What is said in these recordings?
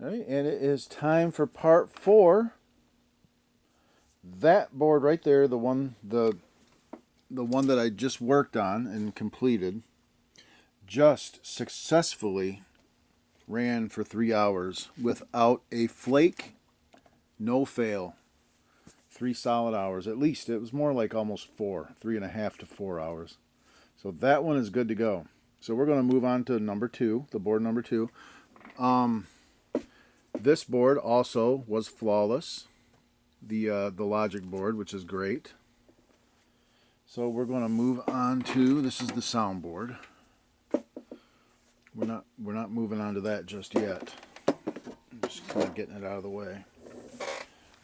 All right, and it is time for part 4. That board right there, the one that I just worked on and completed, just successfully ran for 3 hours without a flake, no fail. 3 solid hours. At least it was more like almost 4, 3.5 to 4 hours. So that one is good to go. So we're going to move on to number 2, the board number 2. This board also was flawless, the logic board, which is great. So we're going to move on to, this is the sound board. We're not moving on to that just yet. I'm just kind of getting it out of the way.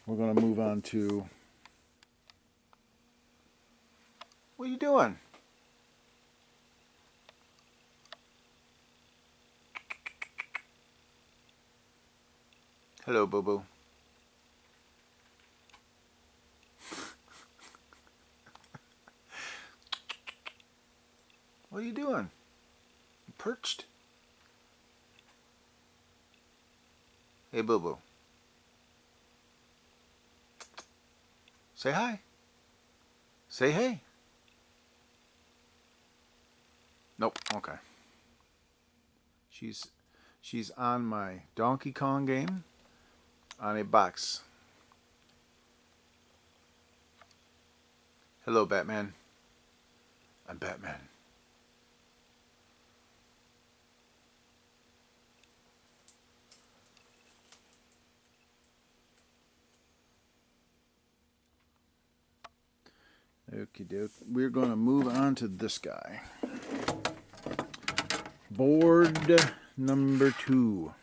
We're going to move on to, what are you doing? Hello, boo-boo. What are you doing? You perched? Hey, boo-boo. Say hi. Say hey. Nope, okay. She's on my Donkey Kong game on a box. Hello, Batman. I'm Batman. Okie doke. We're going to move on to this guy. Board number 2.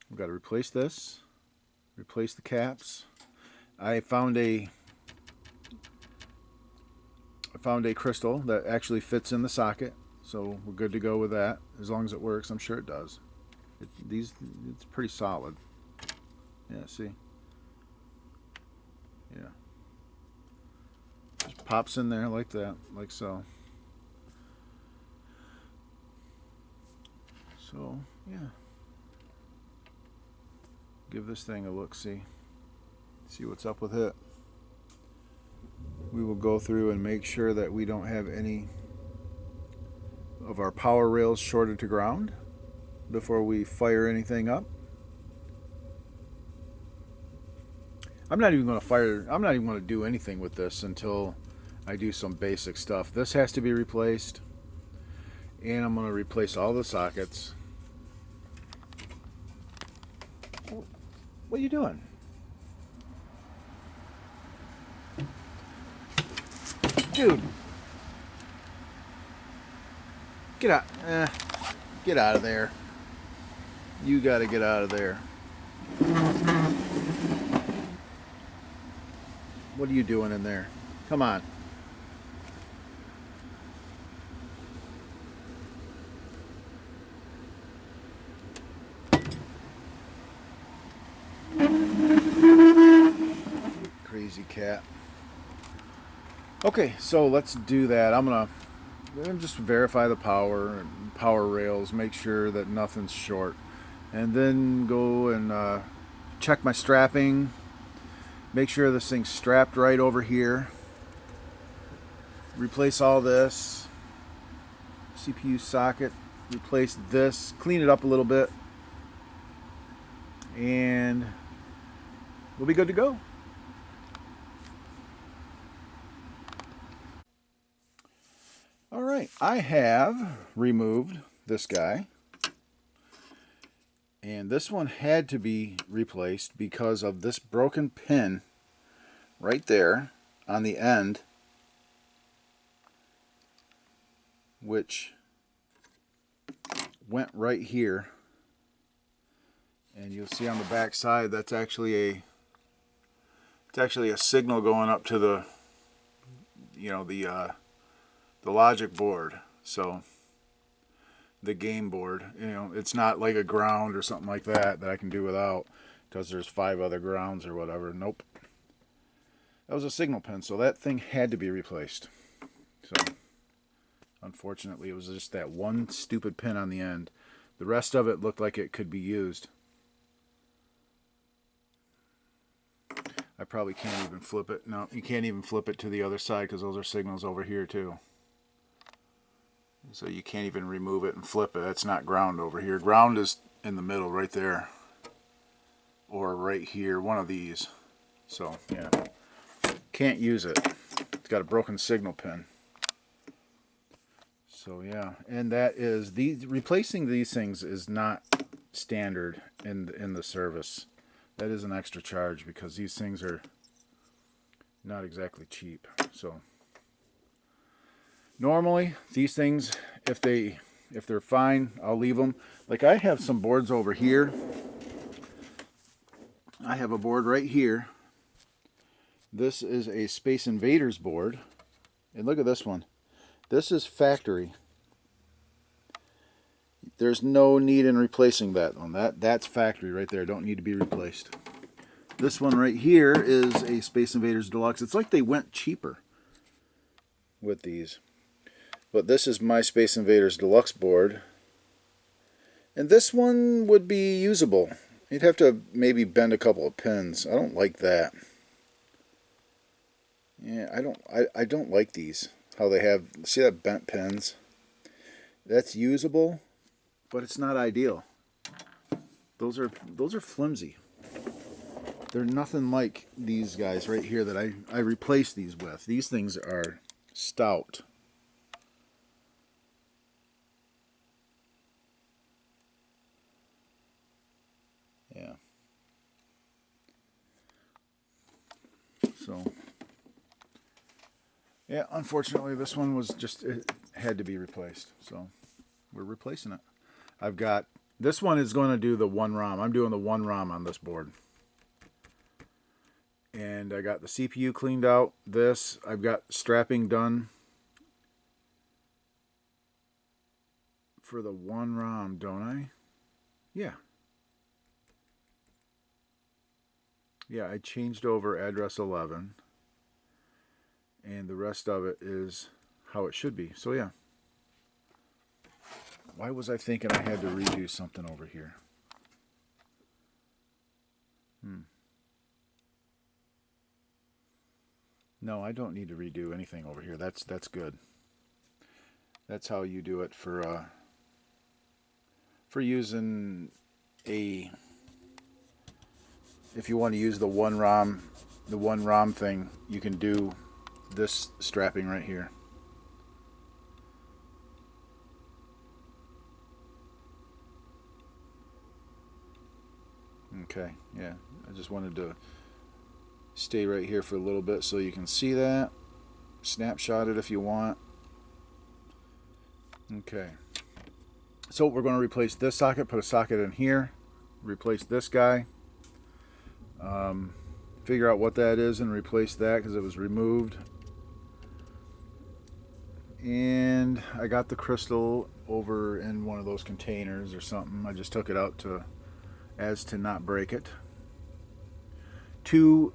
We've got to replace this. Replace the caps. I found a crystal that actually fits in the socket, so we're good to go with that. As long as it works, I'm sure it does. It's pretty solid. Yeah, see? Yeah. Just pops in there like that, like so. So, yeah. Give this thing a look-see. See what's up with it. We will go through and make sure that we don't have any of our power rails shorted to ground before we fire anything up. I'm not even going to do anything with this until I do some basic stuff. This has to be replaced, and I'm going to replace all the sockets. What are you doing? Dude. Get out. Get out of there. You got to get out of there. What are you doing in there? Come on. Crazy cat. Okay, so let's do that. I'm gonna just verify the power rails, make sure that nothing's short, and then go and check my strapping. Make sure this thing's strapped right over here. Replace all this. CPU socket. Replace this. Clean it up a little bit. And we'll be good to go. Alright, I have removed this guy. And this one had to be replaced because of this broken pin right there on the end, which went right here. And you'll see on the back side that's actually a signal going up to the the logic board. So the game board, it's not like a ground or something like that I can do without, because there's 5 other grounds or whatever. Nope. That was a signal pin, so that thing had to be replaced. So unfortunately it was just that one stupid pin on the end The rest of it looked like it could be used. I probably can't even flip it. No, you can't even flip it to the other side because those are signals over here too. So you can't even remove it and flip it. That's not ground over here. Ground is in the middle right there. Or right here, one of these. So, yeah. Can't use it. It's got a broken signal pin. So, yeah. And that is, replacing these things is not standard in the service. That is an extra charge because these things are not exactly cheap. So normally these things, if they're fine, I'll leave them. Like I have some boards over here. I have a board right here. This is a Space Invaders board. And look at this one. This is factory. There's no need in replacing that one. That's factory right there. Don't need to be replaced. This one right here is a Space Invaders Deluxe. It's like they went cheaper with these. But this is my Space Invaders Deluxe board. And this one would be usable. You'd have to maybe bend a couple of pins. I don't like that. Yeah, I don't like these. How they have, see that bent pins? That's usable, but it's not ideal. Those are flimsy. They're nothing like these guys right here that I replaced these with. These things are stout. Yeah. So, yeah, unfortunately this one was just, it had to be replaced. So, we're replacing it. I've got, this one is going to do the 1 ROM. I'm doing the 1 ROM on this board. And I got the CPU cleaned out. This, I've got strapping done for the 1 ROM, don't I? Yeah. Yeah, I changed over address 11. And the rest of it is how it should be. So yeah. Why was I thinking I had to redo something over here? No, I don't need to redo anything over here. That's good. That's how you do it for using a, if you want to use the 1 ROM thing, you can do this strapping right here. Okay, yeah, I just wanted to stay right here for a little bit so you can see that. Snapshot it if you want. Okay, so we're going to replace this socket, put a socket in here, replace this guy, figure out what that is and replace that because it was removed. And I got the crystal over in one of those containers or something. I just took it out to not break it. 2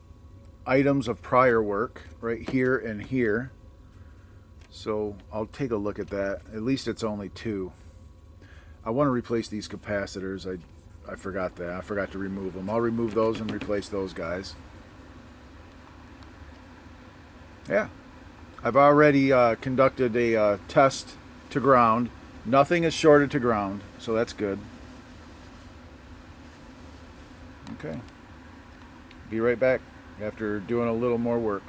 items of prior work right here and here. So I'll take a look at that. At least it's only 2. I want to replace these capacitors. I forgot that. I forgot to remove them. I'll remove those and replace those guys. Yeah. I've already conducted a test to ground. Nothing is shorted to ground, so that's good. Okay. Be right back after doing a little more work.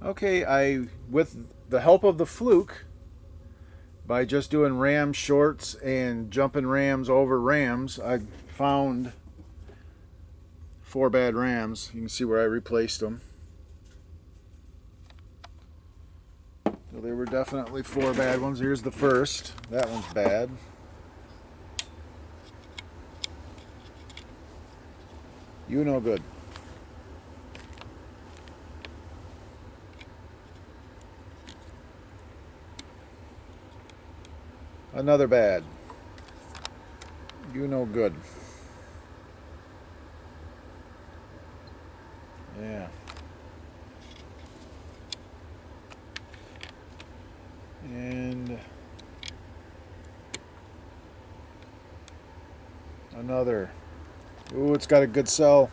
Okay, with the help of the fluke, by just doing RAM shorts and jumping RAMs over RAMs, I found 4 bad RAMs. You can see where I replaced them. So there were definitely 4 bad ones. Here's the first. That one's bad. You no good. Another bad. You no good. Yeah. And And another. Ooh, it's got a good cell.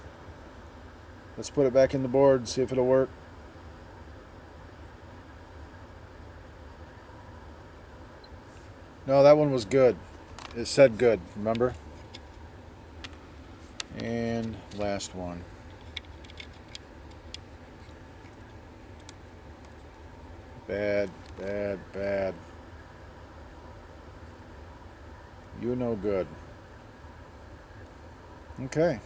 Let's put it back in the board, see if it'll work. No, that one was good. It said good, remember? And last one. Bad, bad, bad. You no good. Okay.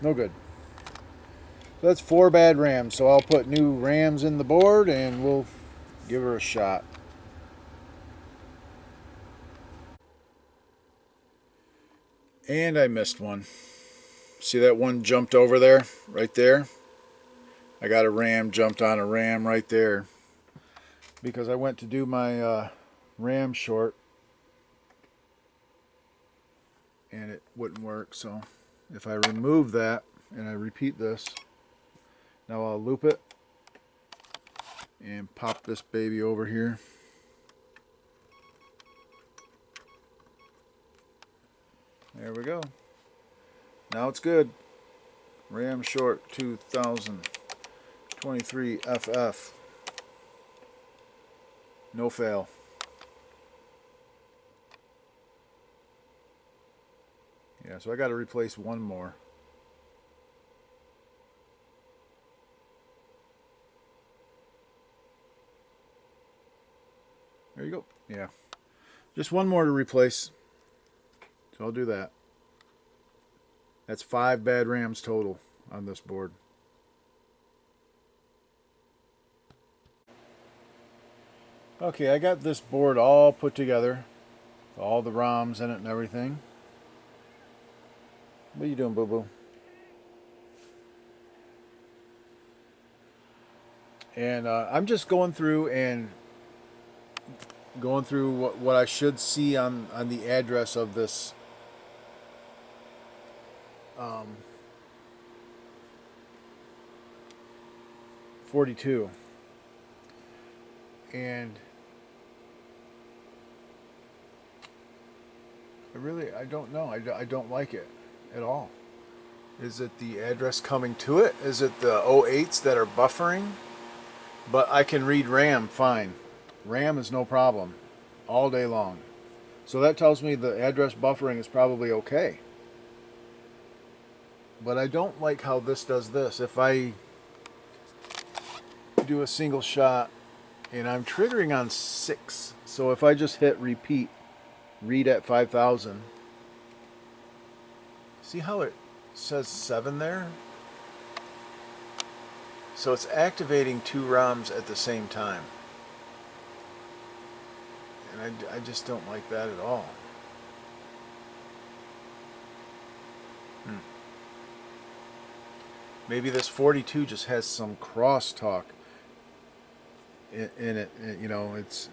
No good. So that's 4 bad RAMs. So I'll put new RAMs in the board and we'll give her a shot. And I missed one. See that one jumped over there? Right there? I got a RAM jumped on a RAM right there. Because I went to do my RAM short. And it wouldn't work. So if I remove that and I repeat this, now I'll loop it and pop this baby over here. There we go. Now it's good. RAM short 2023 FF. No fail. Yeah, so I got to replace one more. There you go. Yeah. Just one more to replace. So I'll do that. That's 5 bad RAMs total on this board. Okay, I got this board all put together. All the ROMs in it and everything. What are you doing, boo-boo? And I'm just going through what I should see on the address of this 42. And I don't know. I don't like it at all. Is it the address coming to it? Is it the 08s that are buffering? But I can read RAM fine. RAM is no problem all day long. So that tells me the address buffering is probably okay. But I don't like how this does this. If I do a single shot and I'm triggering on 6, so if I just hit repeat, read at 5,000, see how it says 7 there? So it's activating 2 ROMs at the same time. And I just don't like that at all. Maybe this 42 just has some crosstalk in it. You know, it's...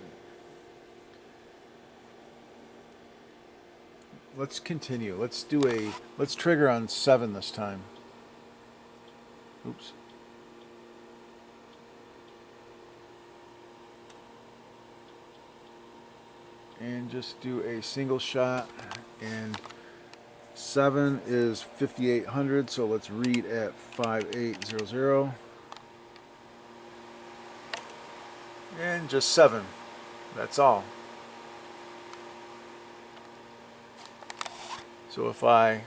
Let's continue. Let's trigger on 7 this time. Oops. And just do a single shot, and 7 is 5800, so let's read at 5800. And just 7. That's all. So if I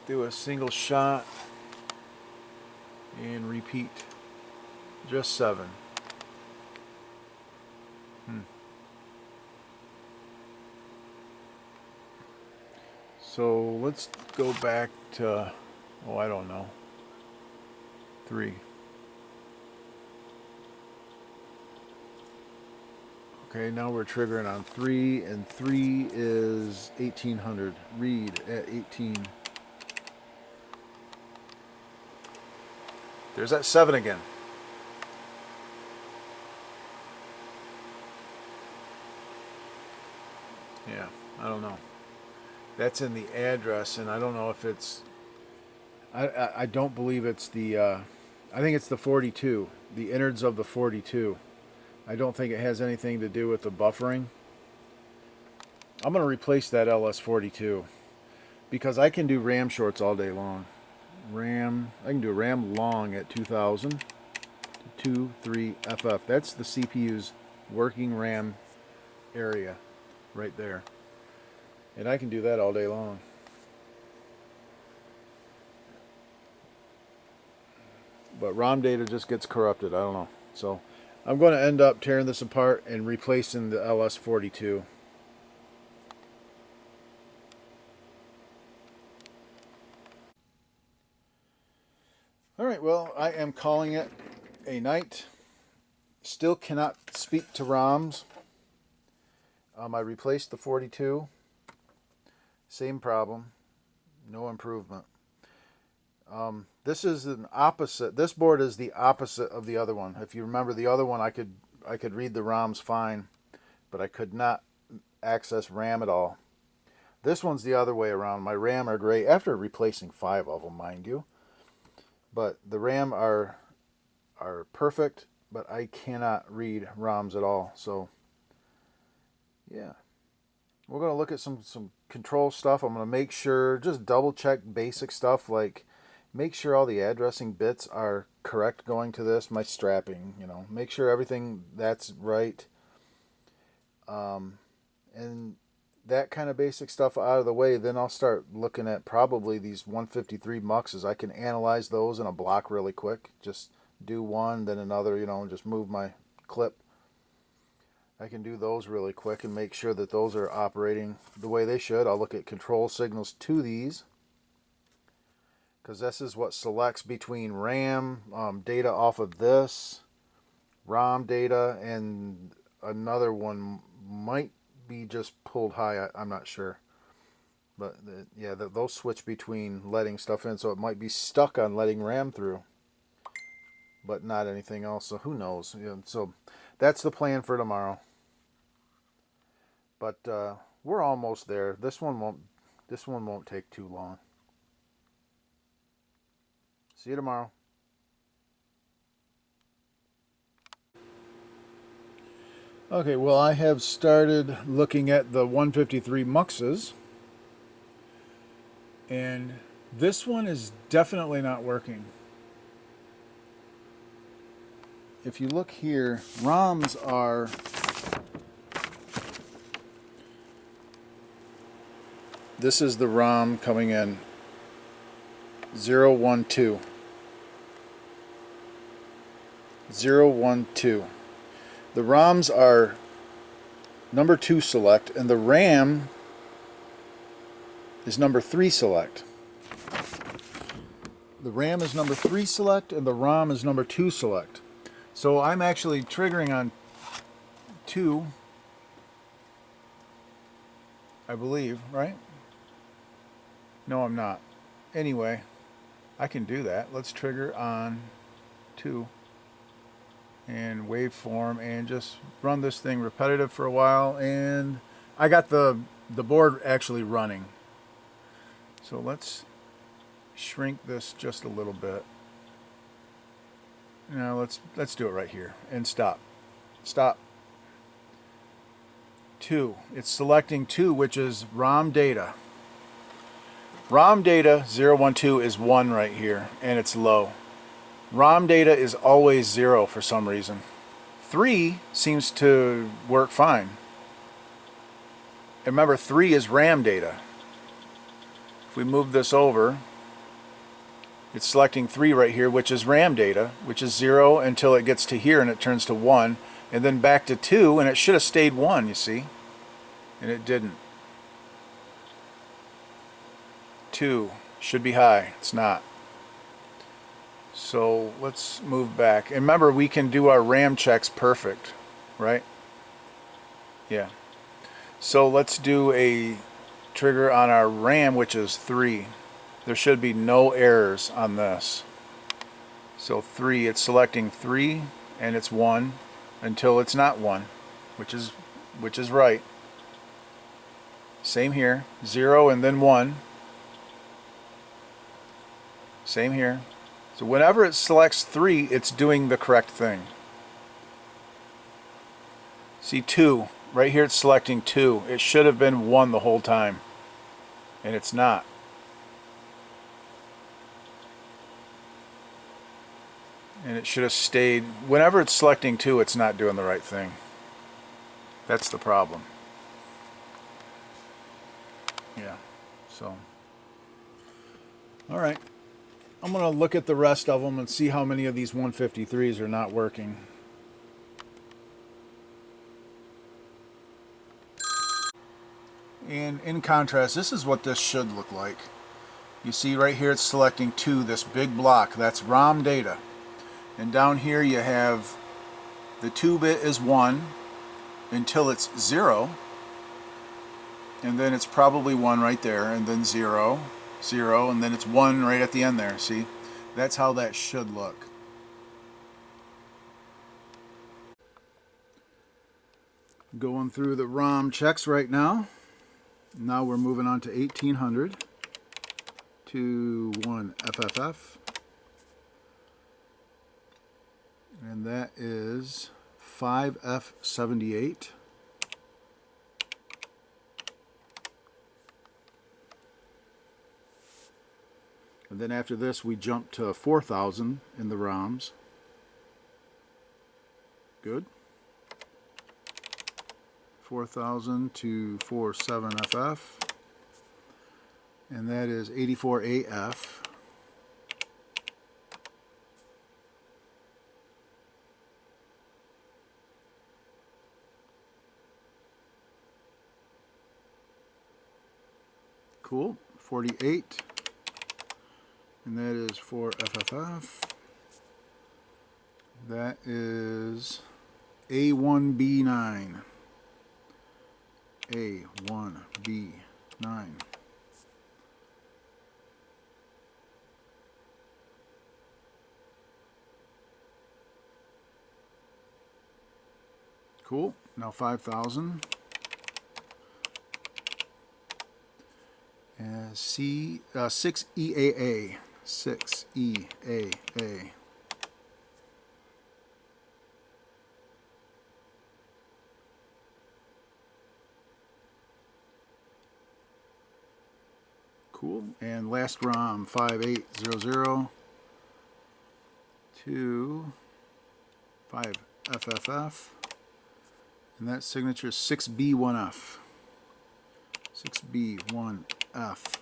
do a single shot and repeat, just 7. So let's go back to, oh, I don't know, 3. Okay, now we're triggering on 3, and 3 is 1800. Read at 18. There's that 7 again. Yeah, I don't know. That's in the address, and I don't know if it's... I don't believe it's the I think it's the 42, the innards of the 42. I don't think it has anything to do with the buffering. I'm going to replace that LS42 because I can do RAM shorts all day long. I can do a RAM long at 2000, 2, 3 FF. That's the CPU's working RAM area right there. And I can do that all day long. But ROM data just gets corrupted. I don't know. So I'm going to end up tearing this apart and replacing the LS42. Alright, well, I am calling it a night. Still cannot speak to ROMs. I replaced the 42. Same problem. No improvement. This is an opposite. This board is the opposite of the other one. If you remember the other one, I could read the ROMs fine, but I could not access RAM at all. This one's the other way around. My RAM are great after replacing 5 of them, mind you. But the RAM are perfect, but I cannot read ROMs at all. So yeah, we're going to look at some control stuff. I'm going to make sure, just double check basic stuff like make sure all the addressing bits are correct going to this. My strapping, make sure everything that's right. And that kind of basic stuff out of the way, then I'll start looking at probably these 153 muxes. I can analyze those in a block really quick. Just do one, then another, and just move my clip. I can do those really quick and make sure that those are operating the way they should. I'll look at control signals to these, because this is what selects between RAM, data off of this, ROM data, and another one might be just pulled high. I'm not sure. But yeah, those switch between letting stuff in, so it might be stuck on letting RAM through, but not anything else. So who knows? So that's the plan for tomorrow. But we're almost there. This one won't take too long. See you tomorrow. Okay, well, I have started looking at the 153 muxes, and this one is definitely not working. If you look here, ROMs are this is the ROM coming in 012. 012. The ROMs are number 2 select, and the RAM is number 3 select. The RAM is number 3 select, and the ROM is number 2 select. So I'm actually triggering on 2, I believe, right? No, I'm not. Anyway, I can do that. Let's trigger on 2. And waveform and just run this thing repetitive for a while, and I got the board actually running. So let's shrink this just a little bit. Now let's do it right here and stop. 2. It's selecting 2, which is ROM data. ROM data 012 is 1 right here, and it's low. ROM data is always 0 for some reason. 3 seems to work fine. And remember, 3 is RAM data. If we move this over, it's selecting 3 right here, which is RAM data, which is 0 until it gets to here and it turns to 1, and then back to 2, and it should have stayed 1, you see? And it didn't. 2 should be high. It's not. So let's move back. And remember, we can do our RAM checks perfect, right? Yeah. So let's do a trigger on our RAM, which is 3. There should be no errors on this. So 3, it's selecting 3, and it's 1 until it's not 1, which is right. Same here, 0 and then 1. Same here. So whenever it selects 3, it's doing the correct thing. See 2, right here it's selecting 2. It should have been 1 the whole time, and it's not. And it should have stayed. Whenever it's selecting 2, it's not doing the right thing. That's the problem. Yeah, so. Alright. I'm going to look at the rest of them and see how many of these 153s are not working. And in contrast, this is what this should look like. You see right here it's selecting 2, this big block. That's ROM data. And down here you have the 2-bit is 1 until it's 0. And then it's probably 1 right there, and then 0, 0, and then it's 1 right at the end there. See? That's how that should look. Going through the ROM checks right now. Now we're moving on to 1800 to 1 FFF. And that is 5F78. And then after this we jump to 4000 in the ROMs. Good. 4000 to 47FF. And that is 84AF. Cool. 48. And that is for FFF. That is A1B9. A1B9. Cool. Now 5000. C 6EAA. 6EAA. Cool. And last ROM 5800 to 5FFF. And that signature is 6B1F. 6B1F.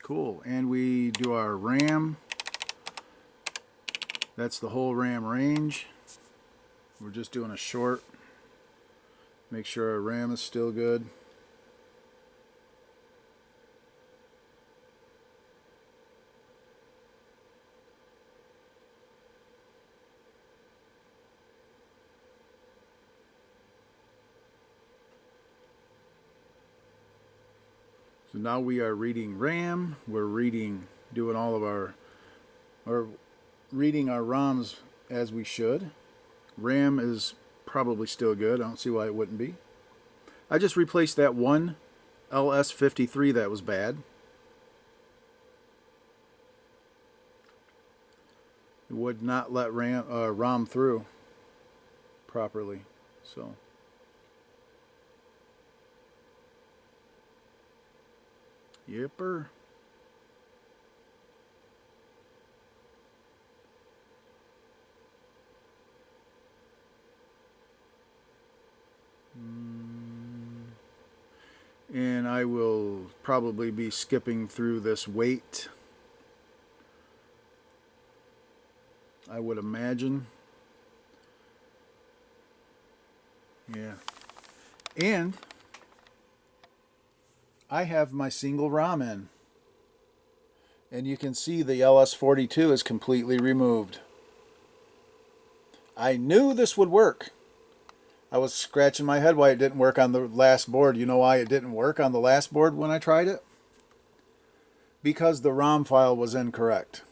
Cool. And we do our RAM. That's the whole RAM range. We're just doing a short. Make sure our RAM is still good. So now we are reading RAM. We're doing all of our reading our ROMs as we should. RAM is probably still good. I don't see why it wouldn't be. I just replaced that one LS53 that was bad. It would not let ROM through properly. So. Yipper. And I will probably be skipping through this wait. I would imagine. Yeah. And I have my single ROM in. And you can see the LS42 is completely removed. I knew this would work. I was scratching my head why it didn't work on the last board. You know why it didn't work on the last board when I tried it? Because the ROM file was incorrect.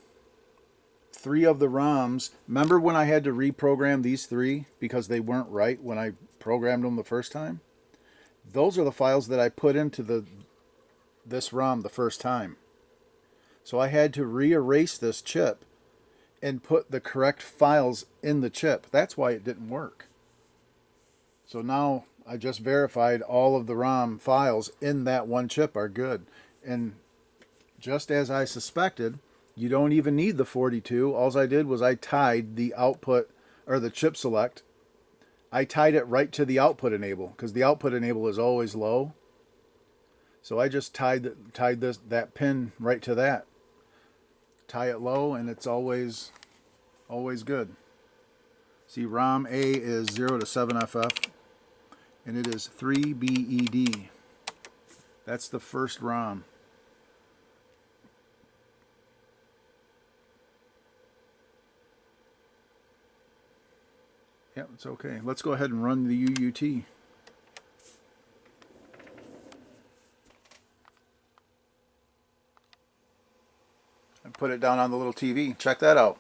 3 of the ROMs, remember when I had to reprogram these 3 because they weren't right when I programmed them the first time, those are the files that I put into this ROM the first time. So I had to re-erase this chip and put the correct files in the chip. That's why it didn't work. So now I just verified all of the ROM files in that one chip are good. And just as I suspected, you don't even need the 42. All I did was I tied the output, or the chip select, I tied it right to the output enable, because the output enable is always low. So I just tied that pin right to that. Tie it low and it's always good. See, ROM A is 0 to 7FF and it is 3BED. That's the first ROM. Yeah, it's okay. Let's go ahead and run the UUT. And put it down on the little TV. Check that out.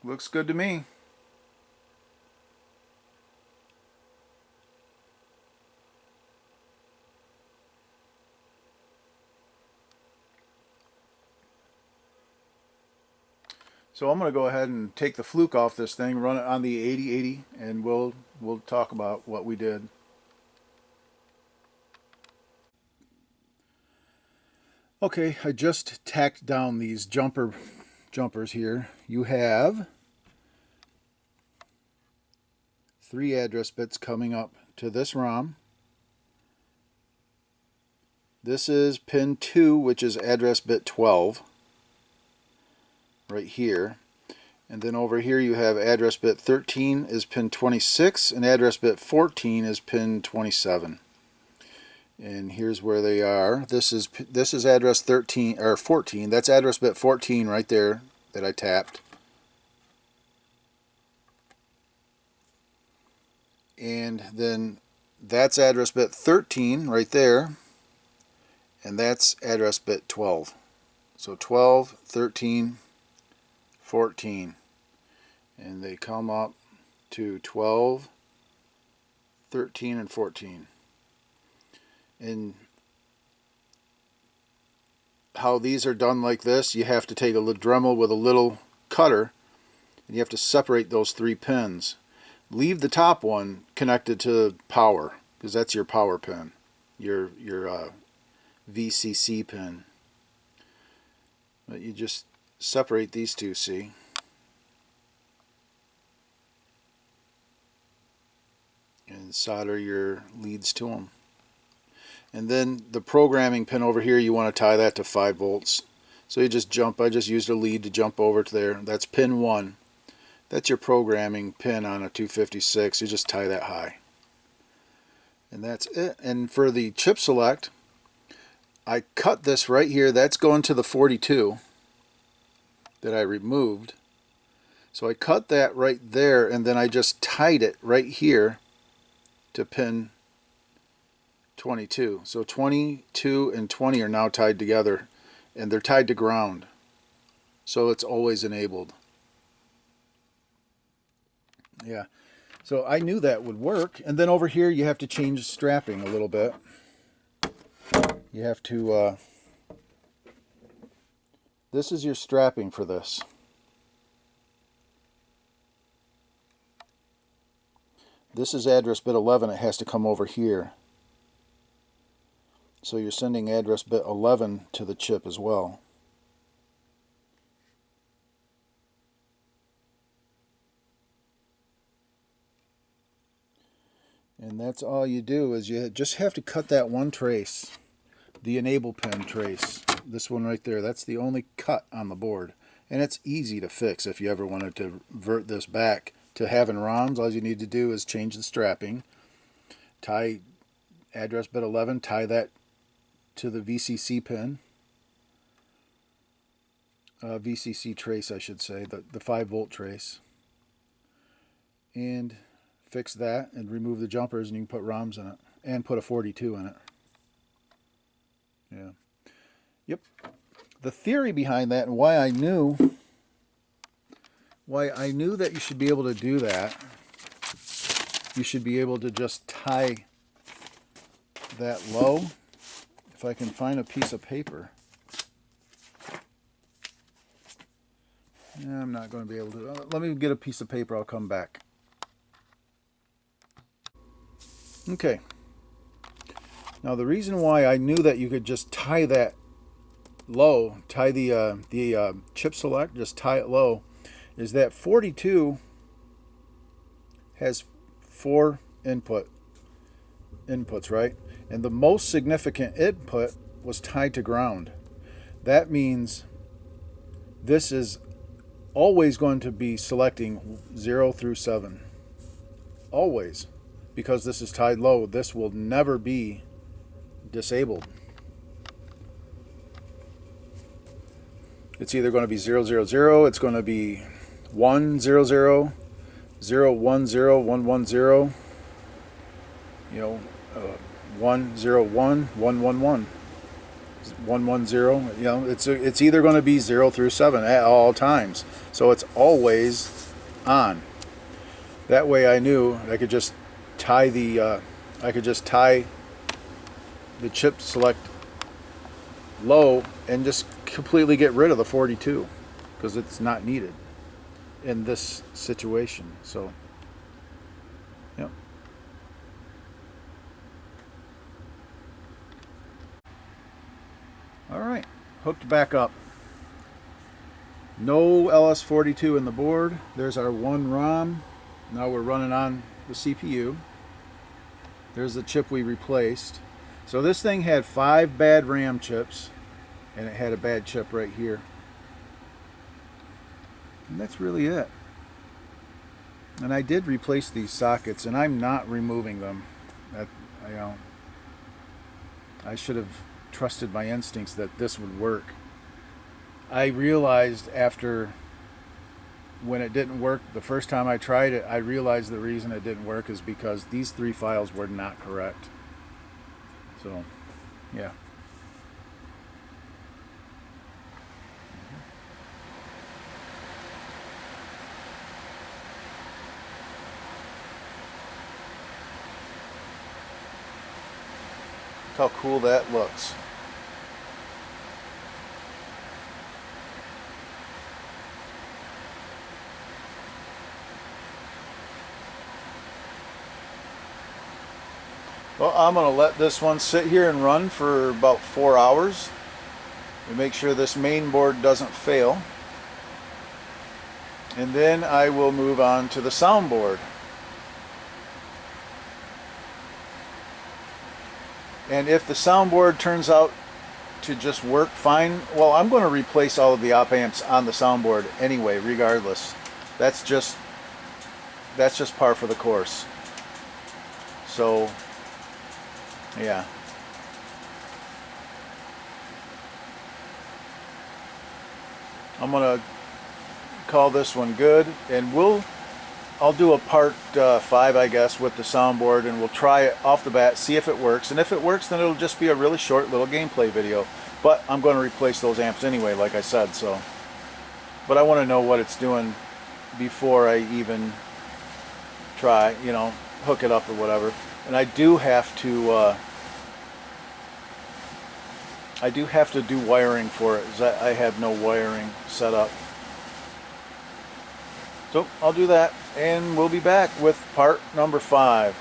Looks good to me. So I'm going to go ahead and take the fluke off this thing, run it on the 8080, and we'll talk about what we did. Okay, I just tacked down these jumpers here. You have 3 address bits coming up to this ROM. This is pin 2, which is address bit 12. Right here, and then over here you have address bit 13 is pin 26 and address bit 14 is pin 27. And here's where they are. This is address 13 or 14. That's address bit 14 right there that I tapped. And then that's address bit 13 right there, and that's address bit 12. So 12, 13, 14, and they come up to 12, 13, and 14. And how these are done like this, you have to take a Dremel with a little cutter and you have to separate those 3 pins. Leave the top one connected to power, because that's your power pin, your VCC pin. But you just separate these two, see? And solder your leads to them. And then the programming pin over here, you want to tie that to 5 volts. So you just jump, I just used a lead to jump over to there. That's pin 1. That's your programming pin on a 256. You just tie that high. And that's it. And for the chip select, I cut this right here. That's going to the 42. That I removed. So I cut that right there and then I just tied it right here to pin 22. So 22 and 20 are now tied together and they're tied to ground. So it's always enabled. Yeah. So I knew that would work. And then over here you have to change strapping a little bit. You have to this is your strapping for this. This is address bit 11. It has to come over here. So you're sending address bit 11 to the chip as well. And that's all you do, is you just have to cut that one trace. The enable pin trace, this one right there, that's the only cut on the board, and it's easy to fix. If you ever wanted to revert this back to having ROMs, all you need to do is change the strapping, tie address bit 11, tie that to the VCC pin, VCC trace I should say, the 5 volt trace, and fix that and remove the jumpers, and you can put ROMs in it and put a 42 in it. Yeah. Yep. The theory behind that and why I knew why I knew that you should be able to do that, you should be able to just tie that low. If I can find a piece of paper. I'm not going to be able to. Let me get a piece of paper. I'll come back. Okay. Now the reason why I knew that you could just tie that low, tie the chip select, just tie it low, is that 42 has 4 inputs, right? And the most significant input was tied to ground. That means this is always going to be selecting 0 through 7. Always. Because this is tied low, this will never be disabled. It's either going to be 0, 0, 0, it's going to be 1, 0, 0, 0, 1, 0, 1, 1, 0, 1, 0, 1, 1, 1, 1, 1, 1, 0. It's either going to be 0 through 7 at all times. So it's always on. That way I knew I could just tie the chip select low and just completely get rid of the 42 because it's not needed in this situation. So yep. All right, hooked back up. No LS42 in the board. There's our one ROM. Now we're running on the CPU. There's the chip we replaced. So this thing had 5 bad RAM chips, and it had a bad chip right here. And that's really it. And I did replace these sockets, and I'm not removing them. I should have trusted my instincts that this would work. I realized after, when it didn't work the first time I tried it, I realized the reason it didn't work is because these 3 files were not correct. So, yeah. Look how cool that looks. Well, I'm going to let this one sit here and run for about 4 hours to make sure this main board doesn't fail. And then I will move on to the soundboard. And if the soundboard turns out to just work fine, well, I'm going to replace all of the op amps on the soundboard anyway, regardless. That's just par for the course. So, yeah. I'm going to call this one good, and I'll do a part 5, I guess, with the soundboard, and we'll try it off the bat, see if it works. And if it works, then it'll just be a really short little gameplay video. But I'm going to replace those amps anyway, like I said. So, but I want to know what it's doing before I even try, hook it up or whatever. And I do have to do wiring for it, because I have no wiring set up. So I'll do that, and we'll be back with part number 5.